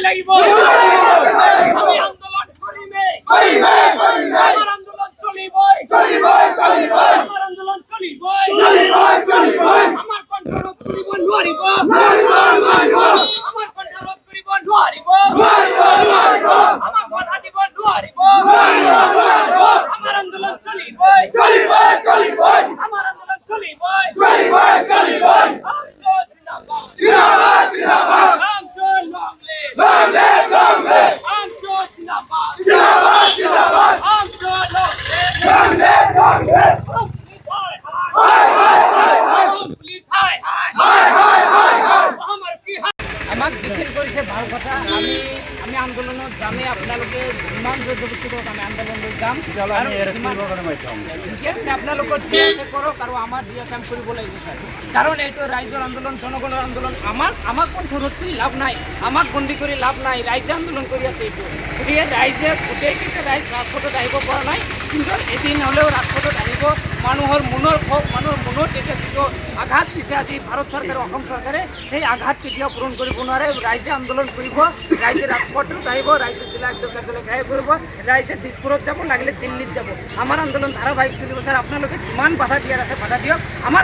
লাগিব আমি আন্দোলন করিমে আমার আন্দোলন চলিবই আমার আন্দোলন চলিবই আমার কণ্ঠ রোধ করিব নোৱাৰিব আমার কণ্ঠ রোধ করিব নোৱাৰিব আমার কথা দিব নোৱাৰিব আমার আন্দোলন চলিবই আমার আন্দোলন চলিবই আমাক বিশেষ কৰিছে ভাল কথা আমি আন্দোলনত যামেই আপোনালোকে যিমান জোৰজবস্তি কৰক আমি আন্দোলনলৈ যাম ঠিক আছে আপোনালোকৰ যি আছে কৰক আৰু আমাৰ যি আছে আমি কৰিব লাগিব ছাৰ কাৰণ এইটো ৰাইজৰ আন্দোলন জনগণৰ আন্দোলন আমাক কণ্ঠ ৰোধ কৰি লাভ নাই আমাক বন্দী কৰি লাভ নাই ৰাইজে আন্দোলন কৰি আছে এইটো গতিকে ৰাইজে গোটেইকেইটা ৰাইজ ৰাজপথত আহিব পৰা নাই কিন্তু এদিন হ'লেও ৰাজপথত আহিব মানুহৰ মনৰ ক্ষোভ মানুহৰ মনত এতিয়া যিটো আঘাত দিছে আজি ভাৰত চৰকাৰে অসম চৰকাৰে সেই আঘাত কেতিয়াও পূৰণ কৰিব নোৱাৰে ৰাইজে আন্দোলন কৰিব ৰাইজে ৰাজপথত আহিব ৰাইজে জিলা কাৰ্যালয় ঘাই কৰিব ৰাইজে দিছপুৰত যাব লাগিলে দিল্লীত যাব আমাৰ আন্দোলন ধাৰাবাহিক চলিব ছাৰ আপোনালোকে যিমান বাধা দিয়াৰ আছে বাধা দিয়ক আমাৰ